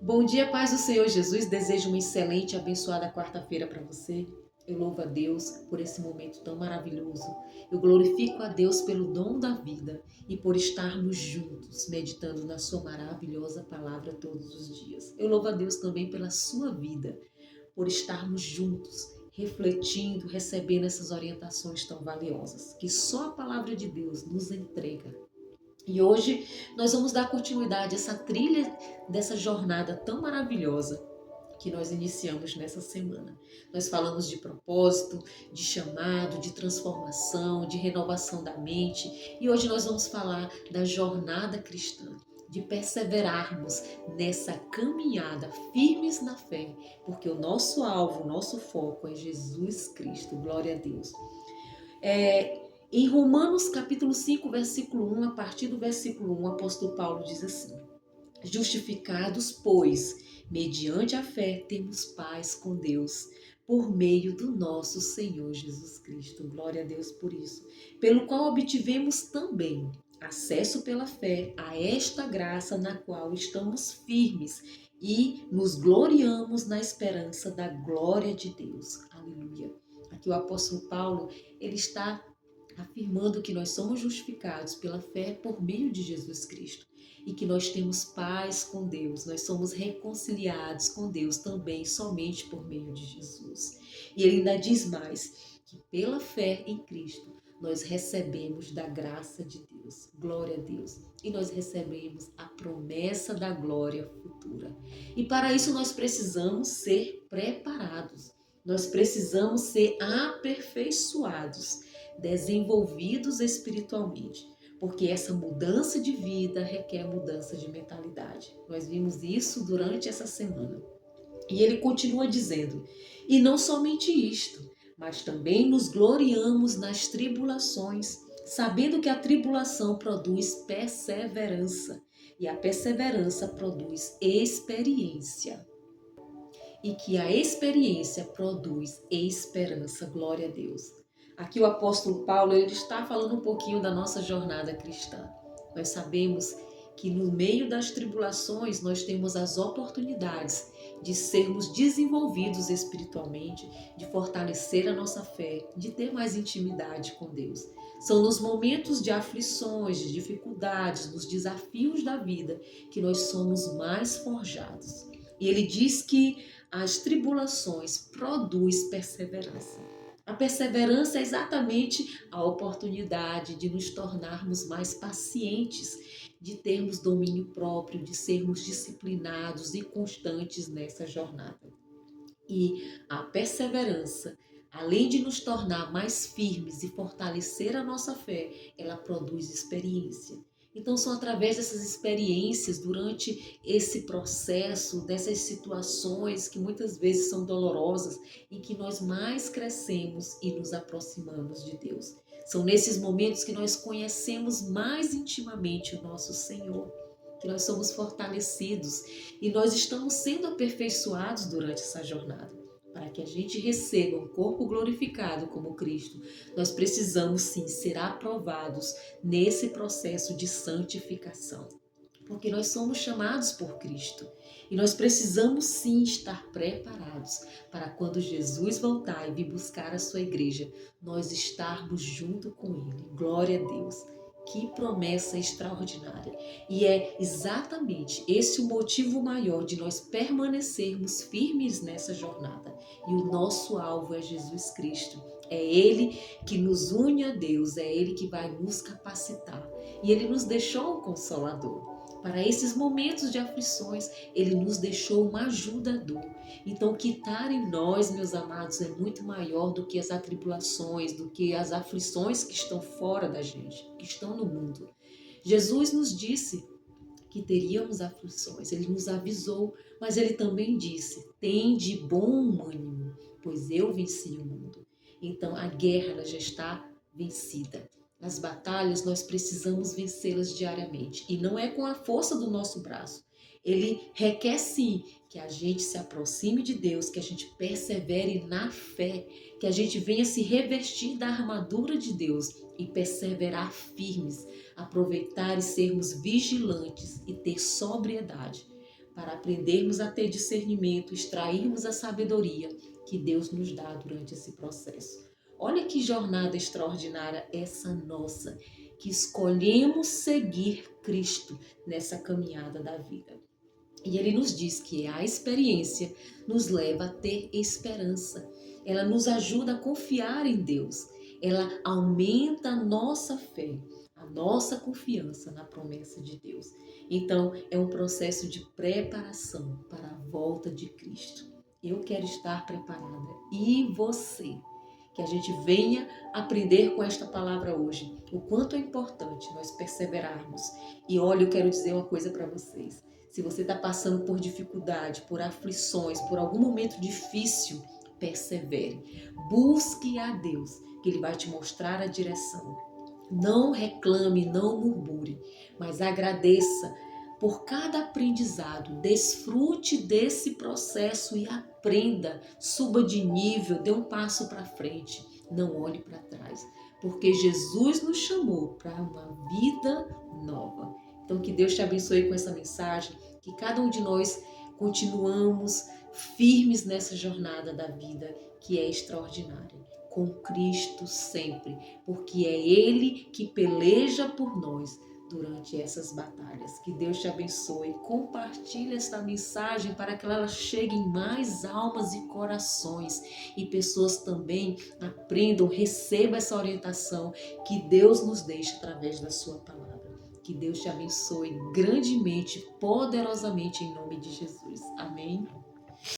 Bom dia, paz do Senhor Jesus. Desejo uma excelente e abençoada quarta-feira para você. Eu louvo a Deus por esse momento tão maravilhoso. Eu glorifico a Deus pelo dom da vida e por estarmos juntos, meditando na sua maravilhosa palavra todos os dias. Eu louvo a Deus também pela sua vida, por estarmos juntos, refletindo, recebendo essas orientações tão valiosas, que só a palavra de Deus nos entrega. E hoje nós vamos dar continuidade a essa trilha dessa jornada tão maravilhosa que nós iniciamos nessa semana. Nós falamos de propósito, de chamado, de transformação, de renovação da mente e hoje nós vamos falar da jornada cristã, de perseverarmos nessa caminhada firmes na fé, porque o nosso alvo, o nosso foco é Jesus Cristo. Glória a Deus. Em Romanos capítulo 5, versículo 1, a partir do versículo 1, o apóstolo Paulo diz assim: Justificados, pois, mediante a fé, temos paz com Deus, por meio do nosso Senhor Jesus Cristo. Glória a Deus por isso. Pelo qual obtivemos também acesso pela fé a esta graça na qual estamos firmes e nos gloriamos na esperança da glória de Deus. Aleluia. Aqui o apóstolo Paulo, ele está afirmando que nós somos justificados pela fé por meio de Jesus Cristo e que nós temos paz com Deus, nós somos reconciliados com Deus também somente por meio de Jesus. E ele ainda diz mais, que pela fé em Cristo nós recebemos da graça de Deus, glória a Deus, e nós recebemos a promessa da glória futura. E para isso nós precisamos ser preparados, nós precisamos ser aperfeiçoados, desenvolvidos espiritualmente, porque essa mudança de vida requer mudança de mentalidade. Nós vimos isso durante essa semana. E ele continua dizendo: e não somente isto, mas também nos gloriamos nas tribulações, sabendo que a tribulação produz perseverança, e a perseverança produz experiência, e que a experiência produz esperança. Glória a Deus. Aqui o apóstolo Paulo, ele está falando um pouquinho da nossa jornada cristã. Nós sabemos que no meio das tribulações nós temos as oportunidades de sermos desenvolvidos espiritualmente, de fortalecer a nossa fé, de ter mais intimidade com Deus. São nos momentos de aflições, de dificuldades, nos desafios da vida que nós somos mais forjados. E ele diz que as tribulações produzem perseverança. A perseverança é exatamente a oportunidade de nos tornarmos mais pacientes, de termos domínio próprio, de sermos disciplinados e constantes nessa jornada. E a perseverança, além de nos tornar mais firmes e fortalecer a nossa fé, ela produz experiência. Então são através dessas experiências, durante esse processo, dessas situações que muitas vezes são dolorosas, em que nós mais crescemos e nos aproximamos de Deus. São nesses momentos que nós conhecemos mais intimamente o nosso Senhor, que nós somos fortalecidos e nós estamos sendo aperfeiçoados durante essa jornada. Para que a gente receba um corpo glorificado como Cristo, nós precisamos sim ser aprovados nesse processo de santificação. Porque nós somos chamados por Cristo e nós precisamos sim estar preparados para quando Jesus voltar e vir buscar a sua igreja, nós estarmos junto com Ele. Glória a Deus! Que promessa extraordinária! E é exatamente esse o motivo maior de nós permanecermos firmes nessa jornada. E o nosso alvo é Jesus Cristo. É Ele que nos une a Deus, é Ele que vai nos capacitar. E Ele nos deixou um Consolador. Para esses momentos de aflições, Ele nos deixou um ajudador. Então, o que está em nós, meus amados, é muito maior do que as atribulações, do que as aflições que estão fora da gente, que estão no mundo. Jesus nos disse que teríamos aflições, Ele nos avisou, mas Ele também disse: tende bom ânimo, pois eu venci o mundo. Então, a guerra ela já está vencida. As batalhas nós precisamos vencê-las diariamente e não é com a força do nosso braço. Ele requer sim que a gente se aproxime de Deus, que a gente persevere na fé, que a gente venha se revestir da armadura de Deus e perseverar firmes, aproveitar e sermos vigilantes e ter sobriedade para aprendermos a ter discernimento, extrairmos a sabedoria que Deus nos dá durante esse processo. Olha que jornada extraordinária essa nossa, que escolhemos seguir Cristo nessa caminhada da vida. E ele nos diz que a experiência nos leva a ter esperança. Ela nos ajuda a confiar em Deus. Ela aumenta a nossa fé, a nossa confiança na promessa de Deus. Então, é um processo de preparação para a volta de Cristo. Eu quero estar preparada. E você? Que a gente venha aprender com esta palavra hoje. O quanto é importante nós perseverarmos. E olha, eu quero dizer uma coisa para vocês. Se você está passando por dificuldade, por aflições, por algum momento difícil, persevere. Busque a Deus, que Ele vai te mostrar a direção. Não reclame, não murmure, mas agradeça por cada aprendizado. Desfrute desse processo e aprenda. Suba de nível, dê um passo para frente. Não olhe para trás, porque Jesus nos chamou para uma vida nova. Então, que Deus te abençoe com essa mensagem, que cada um de nós continuamos firmes nessa jornada da vida que é extraordinária, com Cristo sempre, porque é Ele que peleja por nós durante essas batalhas. Que Deus te abençoe. Compartilhe esta mensagem para que ela chegue em mais almas e corações e pessoas também aprendam, recebam essa orientação que Deus nos deixa através da sua palavra. Que Deus te abençoe grandemente, poderosamente em nome de Jesus. Amém.